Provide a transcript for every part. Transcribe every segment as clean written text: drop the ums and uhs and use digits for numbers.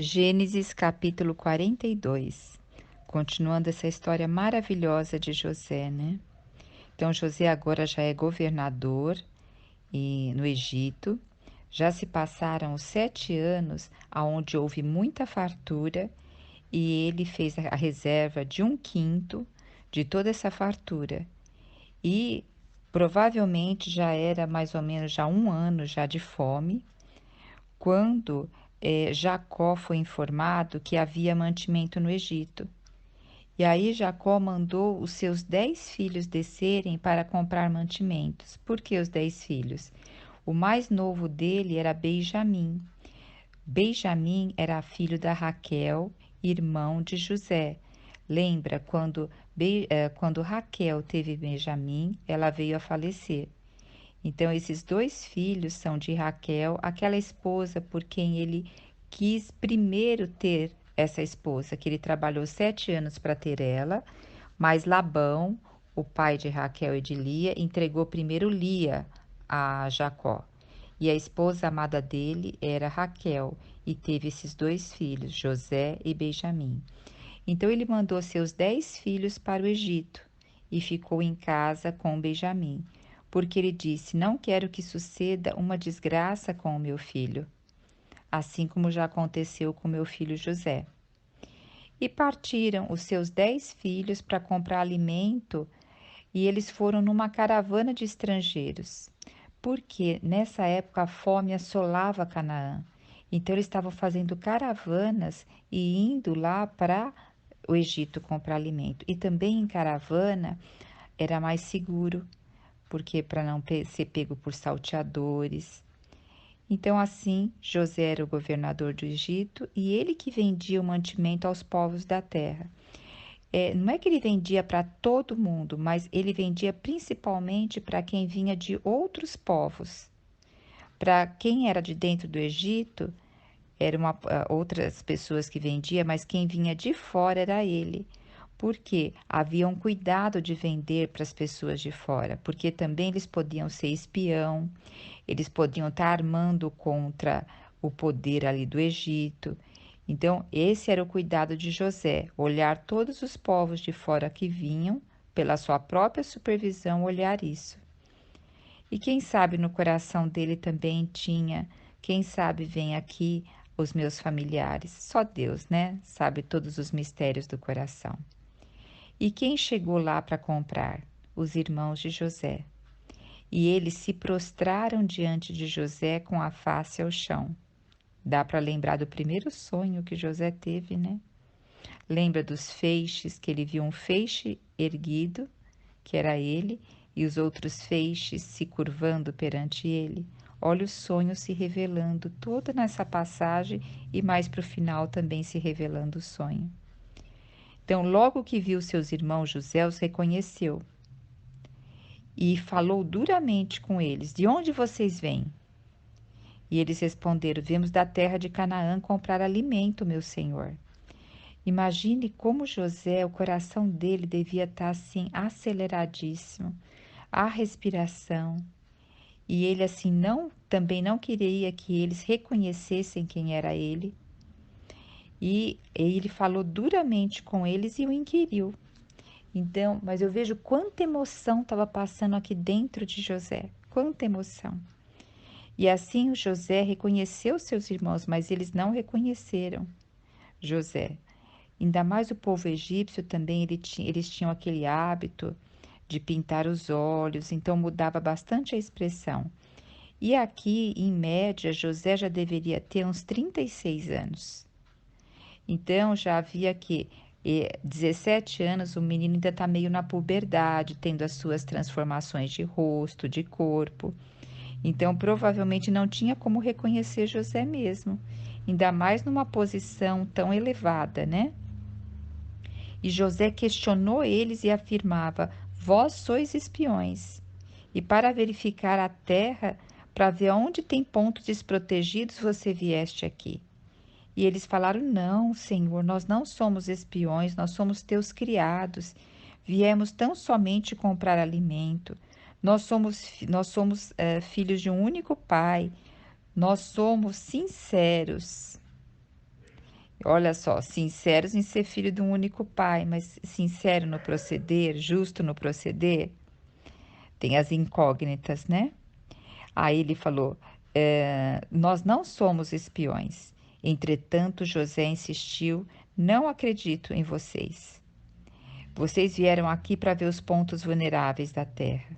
Gênesis capítulo 42. Continuando essa história maravilhosa de José, né? Então, José agora já é governador no Egito. Já se passaram os 7 anos onde houve muita fartura e ele fez a reserva de 1/5 de toda essa fartura. E provavelmente já era mais ou menos já 1 ano já de fome, quando Jacó foi informado que havia mantimento no Egito. E aí Jacó mandou os seus 10 filhos descerem para comprar mantimentos. Por que os 10 filhos? O mais novo dele era Benjamim. Benjamim era filho da Raquel, irmão de José. Lembra quando Raquel teve Benjamim, ela veio a falecer. Então, esses 2 filhos são de Raquel, aquela esposa por quem ele quis primeiro ter essa esposa, que ele trabalhou 7 anos para ter ela, mas Labão, o pai de Raquel e de Lia, entregou primeiro Lia a Jacó. E a esposa amada dele era Raquel, e teve esses 2 filhos, José e Benjamim. Então ele mandou seus 10 filhos para o Egito e ficou em casa com Benjamim, porque ele disse: Não quero que suceda uma desgraça com o meu filho, assim como já aconteceu com meu filho José. E partiram os seus 10 filhos para comprar alimento, e eles foram numa caravana de estrangeiros, porque nessa época a fome assolava Canaã. Então eles estavam fazendo caravanas e indo lá para o Egito comprar alimento. E também em caravana era mais seguro, porque para não ser pego por salteadores. Então, assim, José era o governador do Egito e ele que vendia o mantimento aos povos da terra. Não é que ele vendia para todo mundo, mas ele vendia principalmente para quem vinha de outros povos. Para quem era de dentro do Egito, eram outras pessoas que vendia, mas quem vinha de fora era ele. Porque havia um cuidado de vender para as pessoas de fora, porque também eles podiam ser espião, eles podiam estar armando contra o poder ali do Egito. Então, esse era o cuidado de José, olhar todos os povos de fora que vinham, pela sua própria supervisão, olhar isso. E quem sabe no coração dele também tinha, quem sabe vem aqui os meus familiares. Só Deus, né? Sabe todos os mistérios do coração. E quem chegou lá para comprar? Os irmãos de José. E eles se prostraram diante de José com a face ao chão. Dá para lembrar do primeiro sonho que José teve, né? Lembra dos feixes, que ele viu um feixe erguido, que era ele, e os outros feixes se curvando perante ele. Olha o sonho se revelando toda nessa passagem e mais para o final também se revelando o sonho. Então, logo que viu seus irmãos, José os reconheceu e falou duramente com eles: De onde vocês vêm? E eles responderam: Viemos da terra de Canaã comprar alimento, meu senhor. Imagine como José, o coração dele devia estar assim aceleradíssimo, a respiração. E ele assim também não queria que eles reconhecessem quem era ele. E ele falou duramente com eles e o inquiriu. Então, mas eu vejo quanta emoção estava passando aqui dentro de José, quanta emoção. E assim o José reconheceu seus irmãos, mas eles não reconheceram José. Ainda mais o povo egípcio também, eles tinham aquele hábito de pintar os olhos, então mudava bastante a expressão. E aqui, em média, José já deveria ter uns 36 anos. Então já havia que 17 anos, o menino ainda está meio na puberdade, tendo as suas transformações de rosto, de corpo. Então provavelmente não tinha como reconhecer José mesmo, ainda mais numa posição tão elevada, né? E José questionou eles e afirmava: Vós sois espiões. E para verificar a terra, para ver onde tem pontos desprotegidos, você vieste aqui. E eles falaram: Não, Senhor, nós não somos espiões, nós somos teus criados. Viemos tão somente comprar alimento. Nós somos filhos de um único pai. Nós somos sinceros. Olha só, sinceros em ser filho de um único pai, mas sincero no proceder, justo no proceder, tem as incógnitas, né? Aí ele falou: nós não somos espiões. Entretanto, José insistiu: não acredito em vocês. Vocês vieram aqui para ver os pontos vulneráveis da terra.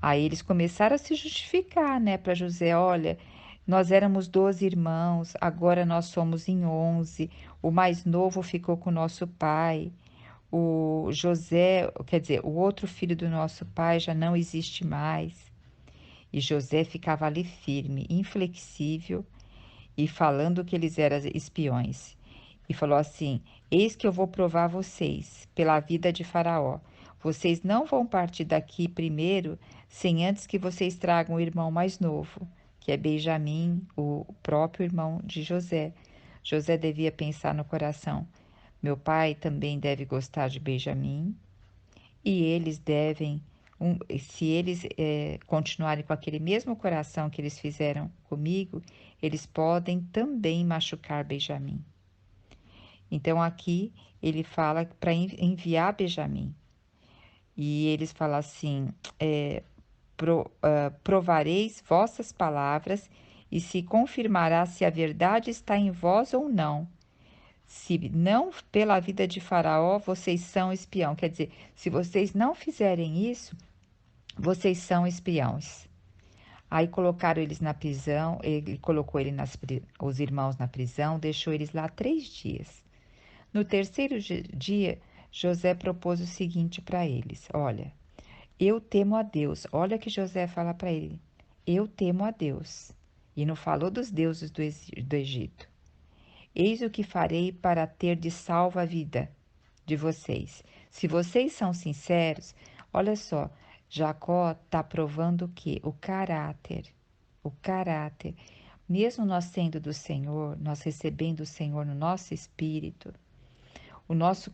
Aí eles começaram a se justificar, né, para José: olha, nós éramos 12 irmãos, agora nós somos em 11. O mais novo ficou com o nosso pai. O José, quer dizer, o outro filho do nosso pai já não existe mais. E José ficava ali firme, inflexível e falando que eles eram espiões. E falou assim: eis que eu vou provar vocês pela vida de Faraó. Vocês não vão partir daqui primeiro sem antes que vocês tragam o irmão mais novo, que é Benjamim, o próprio irmão de José. José devia pensar no coração: meu pai também deve gostar de Benjamim e eles devem, se eles continuarem com aquele mesmo coração que eles fizeram comigo, eles podem também machucar Benjamim. Então aqui ele fala para enviar Benjamim. E eles falam assim: provareis vossas palavras e se confirmará se a verdade está em vós ou não. Se não pela vida de Faraó, vocês são espião. Quer dizer, se vocês não fizerem isso, vocês são espiões. Aí colocaram eles na prisão, ele colocou os irmãos na prisão, deixou eles lá 3 dias. No terceiro dia, José propôs o seguinte para eles: olha, eu temo a Deus. Olha que José fala para ele: eu temo a Deus. E não falou dos deuses do Egito. Eis o que farei para ter de salva a vida de vocês. Se vocês são sinceros, olha só, Jacó está provando o quê? O caráter. Mesmo nós sendo do Senhor, nós recebendo o Senhor no nosso espírito,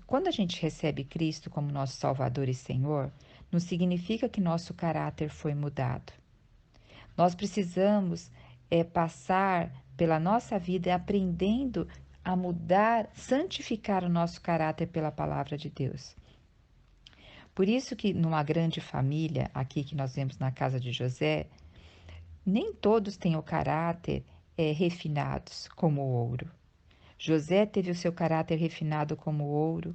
quando a gente recebe Cristo como nosso Salvador e Senhor, não significa que nosso caráter foi mudado. Nós precisamos passar pela nossa vida aprendendo a mudar, santificar o nosso caráter pela palavra de Deus. Por isso que numa grande família, aqui que nós vemos na casa de José, nem todos têm o caráter refinados como o ouro. José teve o seu caráter refinado como ouro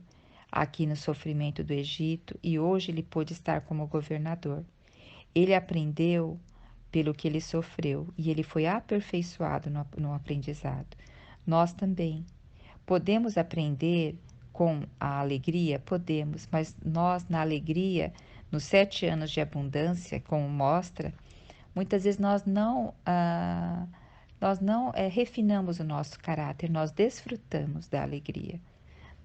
aqui no sofrimento do Egito e hoje ele pôde estar como governador. Ele aprendeu pelo que ele sofreu e ele foi aperfeiçoado no aprendizado. Nós também podemos aprender com a alegria? Podemos, mas nós na alegria, nos 7 anos de abundância, como mostra, muitas vezes nós não refinamos o nosso caráter, nós desfrutamos da alegria,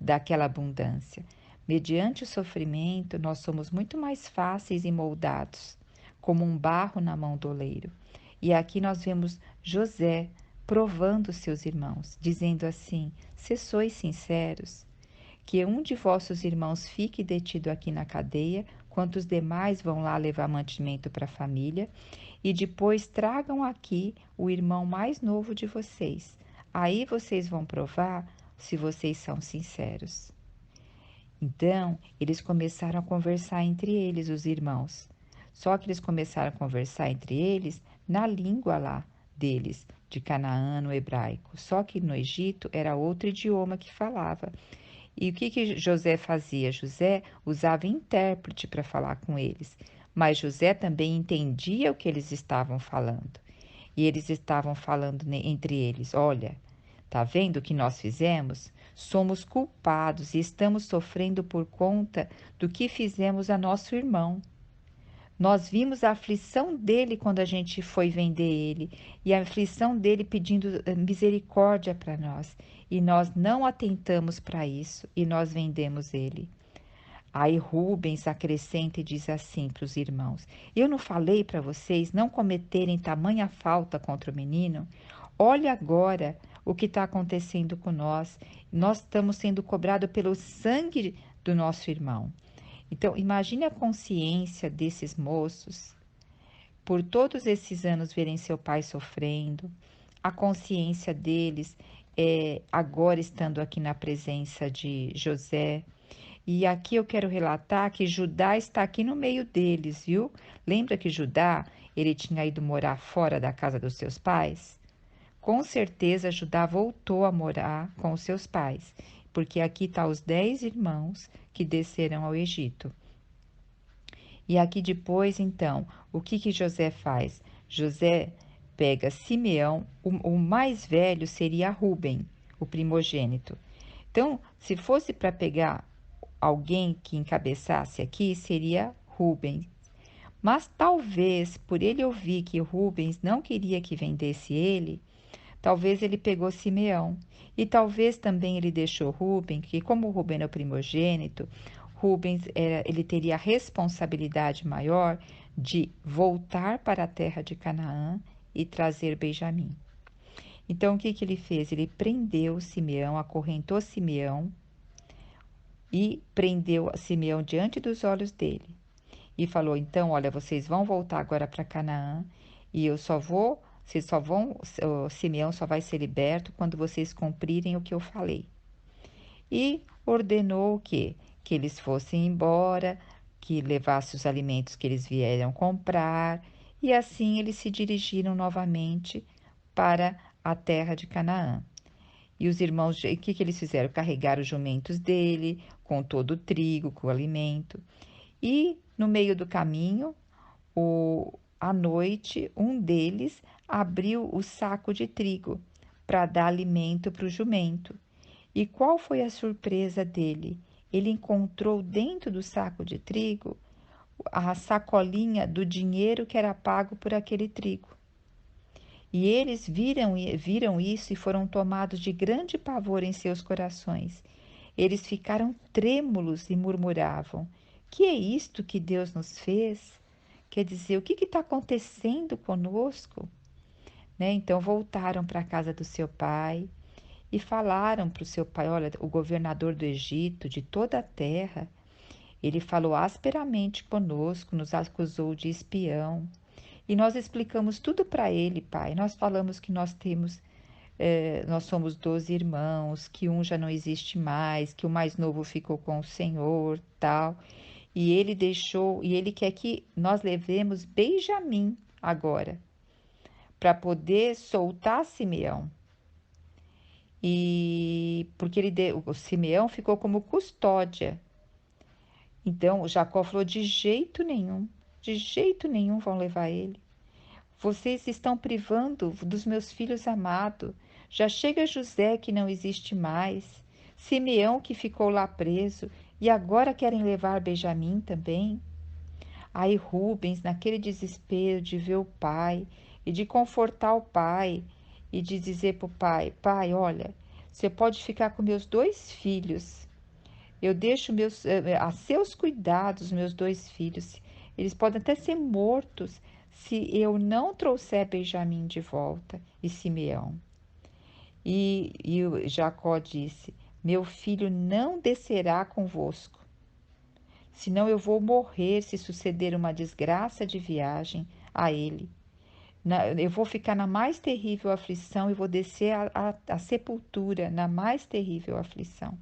daquela abundância. Mediante o sofrimento, nós somos muito mais fáceis e moldados, como um barro na mão do oleiro. E aqui nós vemos José provando seus irmãos, dizendo assim: se sois sinceros, que um de vossos irmãos fique detido aqui na cadeia, quanto os demais vão lá levar mantimento para a família, e depois tragam aqui o irmão mais novo de vocês. Aí vocês vão provar se vocês são sinceros. Então, eles começaram a conversar entre eles, os irmãos. Só que eles começaram a conversar entre eles na língua lá deles, de Canaã, no hebraico. Só que no Egito era outro idioma que falava. E o que José fazia? José usava intérprete para falar com eles, mas José também entendia o que eles estavam falando. E eles estavam falando entre eles: olha, tá vendo o que nós fizemos? Somos culpados e estamos sofrendo por conta do que fizemos a nosso irmão. Nós vimos a aflição dele quando a gente foi vender ele, e a aflição dele pedindo misericórdia para nós, e nós não atentamos para isso e nós vendemos ele. Aí Rubens acrescenta e diz assim para os irmãos: eu não falei para vocês não cometerem tamanha falta contra o menino? Olha agora o que está acontecendo com nós. Nós estamos sendo cobrados pelo sangue do nosso irmão. Então, imagine a consciência desses moços por todos esses anos verem seu pai sofrendo, a consciência deles agora estando aqui na presença de José. E aqui eu quero relatar que Judá está aqui no meio deles, viu? Lembra que Judá, ele tinha ido morar fora da casa dos seus pais? Com certeza Judá voltou a morar com os seus pais, porque aqui está os 10 irmãos que desceram ao Egito. E aqui depois, então, o que que José faz? José pega Simeão, o mais velho seria Ruben, o primogênito. Então, se fosse para pegar alguém que encabeçasse aqui, seria Rubens. Mas talvez, por ele ouvir que Rubens não queria que vendesse ele, talvez ele pegou Simeão. E talvez também ele deixou Rubem, que como Rubem é o primogênito, Rubens ele teria a responsabilidade maior de voltar para a terra de Canaã e trazer Benjamim. Então, o que que ele fez? Ele prendeu Simeão, acorrentou Simeão e prendeu Simeão diante dos olhos dele. E falou: então, olha, vocês vão voltar agora para Canaã e vocês só vão, o Simeão só vai ser liberto quando vocês cumprirem o que eu falei. E ordenou o quê? Que eles fossem embora, que levasse os alimentos que eles vieram comprar, e assim eles se dirigiram novamente para a terra de Canaã. E os irmãos, o que que eles fizeram? Carregaram os jumentos dele, com todo o trigo, com o alimento. E no meio do caminho, à noite, um deles abriu o saco de trigo para dar alimento para o jumento. E qual foi a surpresa dele? Ele encontrou dentro do saco de trigo a sacolinha do dinheiro que era pago por aquele trigo. E eles viram isso e foram tomados de grande pavor em seus corações. Eles ficaram trêmulos e murmuravam: que é isto que Deus nos fez? Quer dizer, o que está acontecendo conosco? Né? Então voltaram para a casa do seu pai e falaram para o seu pai: olha, o governador do Egito, de toda a terra, ele falou asperamente conosco, nos acusou de espião. E nós explicamos tudo para ele, pai. Nós falamos que nós somos 12 irmãos, que um já não existe mais, que o mais novo ficou com o Senhor, tal. E ele quer que nós levemos Benjamim agora, para poder soltar Simeão. E porque o Simeão ficou como custódia. Então Jacó falou: de jeito nenhum vão levar ele. Vocês estão privando dos meus filhos amados. Já chega José, que não existe mais, Simeão, que ficou lá preso, e agora querem levar Benjamim também. Aí Rubens, naquele desespero de ver o pai e de confortar o pai e de dizer para o pai: pai, olha, você pode ficar com meus 2 filhos. Eu deixo a seus cuidados meus 2 filhos. Eles podem até ser mortos se eu não trouxer Benjamim de volta e Simeão. E Jacó disse: meu filho não descerá convosco, senão eu vou morrer se suceder uma desgraça de viagem a ele. Eu vou ficar na mais terrível aflição e vou descer à sepultura na mais terrível aflição.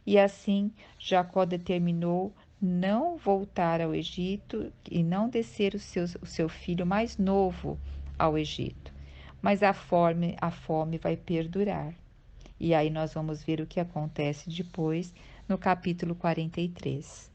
E assim Jacó determinou não voltar ao Egito e não descer o seu filho mais novo ao Egito. Mas a fome vai perdurar. E aí nós vamos ver o que acontece depois no capítulo 43.